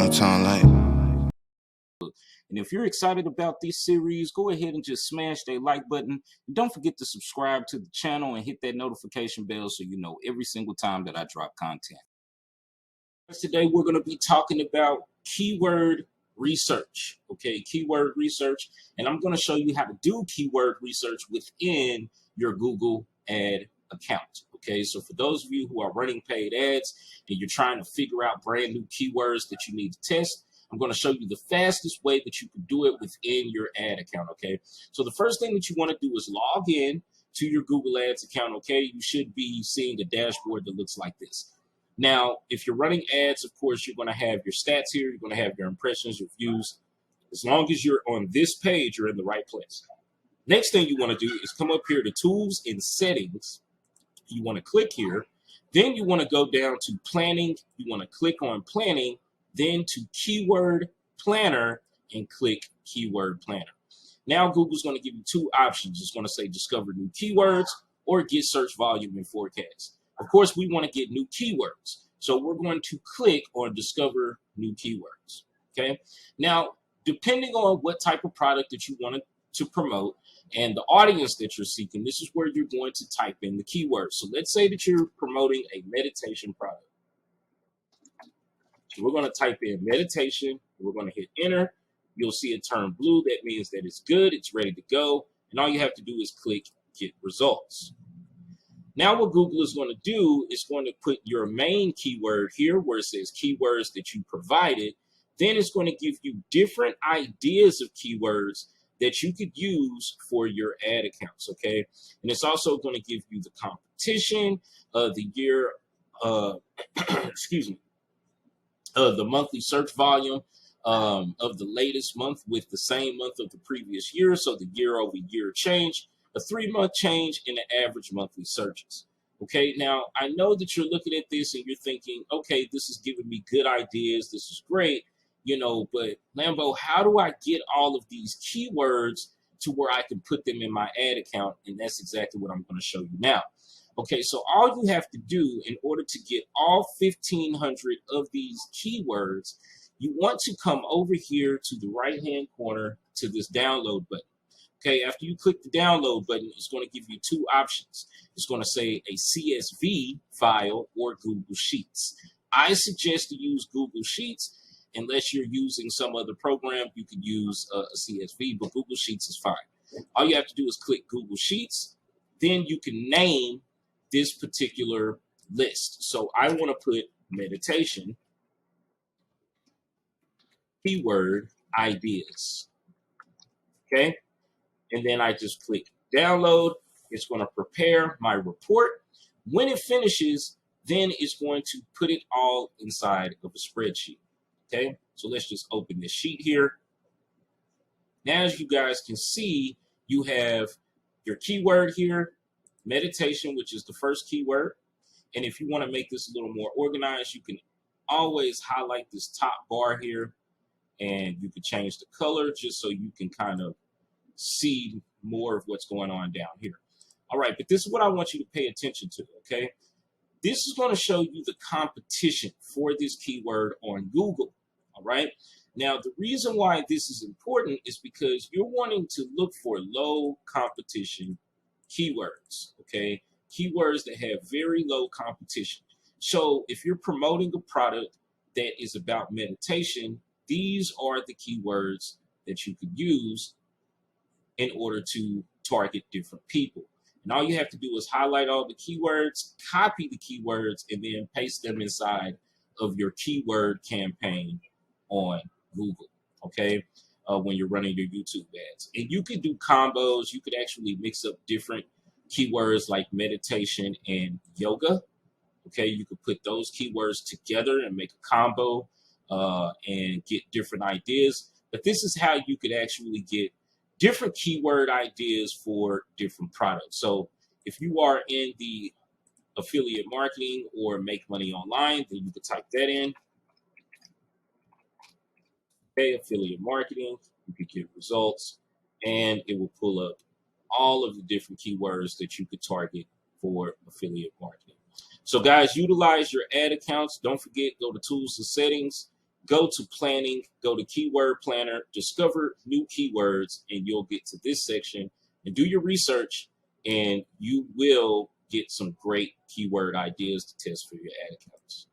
downtown light. And if you're excited about this series, go ahead and just smash that like button. And don't forget to subscribe to the channel and hit that notification bell so you know every single time that I drop content. Today, we're going to be talking about keyword research. Okay, keyword research. And I'm going to show you how to do keyword research within your Google ad account. Okay, so for those of you who are running paid ads and you're trying to figure out brand new keywords that you need to test, I'm going to show you the fastest way that you can do it within your ad account, okay? So the first thing that you want to do is log in to your Google Ads account, okay? You should be seeing a dashboard that looks like this. Now, if you're running ads, of course, you're going to have your stats here. You're going to have your impressions, your views. As long as you're on this page, you're in the right place. Next thing you want to do is come up here to Tools and Settings. You want to click here. Then you want to go down to Planning. You want to click on Planning. Then to Keyword Planner and click Keyword Planner. Now Google's going to give you two options. It's going to say discover new keywords or get search volume and forecast. Of course, we want to get new keywords. So we're going to click on discover new keywords. Okay. Now, depending on what type of product that you want to promote and the audience that you're seeking, this is where you're going to type in the keywords. So let's say that you're promoting a meditation product. So we're going to type in meditation. We're going to hit enter. You'll see it turn blue. That means that it's good. It's ready to go. And all you have to do is click get results. Now what Google is going to do is going to put your main keyword here where it says keywords that you provided. Then it's going to give you different ideas of keywords that you could use for your ad accounts, okay? And it's also going to give you the competition of the year, excuse me, the monthly search volume of the latest month with the same month of the previous year. So the year-over-year change, a 3-month change in the average monthly searches. Okay, now I know that you're looking at this and you're thinking, okay, this is giving me good ideas. This is great, you know, but Lambo, how do I get all of these keywords to where I can put them in my ad account? And that's exactly what I'm going to show you now. Okay, so all you have to do in order to get all 1,500 of these keywords, you want to come over here to the right-hand corner to this download button. Okay, after you click the download button, it's going to give you two options. It's going to say a CSV file or Google Sheets. I suggest to use Google Sheets. Unless you're using some other program, you could use a CSV, but Google Sheets is fine. All you have to do is click Google Sheets. Then you can name this particular list. So I want to put meditation, keyword ideas. Okay. And then I just click download. It's going to prepare my report. When it finishes, then it's going to put it all inside of a spreadsheet. Okay. So let's just open this sheet here. Now, as you guys can see, you have your keyword here, meditation, which is the first keyword. And if you want to make this a little more organized, you can always highlight this top bar here and you can change the color just so you can kind of see more of what's going on down here. All right, but this is what I want you to pay attention to, okay? This is going to show you the competition for this keyword on Google, all right? Now, the reason why this is important is because you're wanting to look for low competition keywords, okay? Keywords that have very low competition. So if you're promoting a product that is about meditation, these are the keywords that you could use in order to target different people. And all you have to do is highlight all the keywords, copy the keywords, and then paste them inside of your keyword campaign on Google, okay? When you're running your YouTube ads. And you could do combos. You could actually mix up different keywords like meditation and yoga. Okay, you could put those keywords together and make a combo and get different ideas. But this is how you could actually get different keyword ideas for different products. So if you are in the affiliate marketing or make money online, then you could type that in. Okay, affiliate marketing, you could get results, and it will pull up all of the different keywords that you could target for affiliate marketing. So guys, utilize your ad accounts. Don't forget, go to tools and settings, go to planning, go to keyword planner, discover new keywords, and you'll get to this section and do your research, and you will get some great keyword ideas to test for your ad accounts.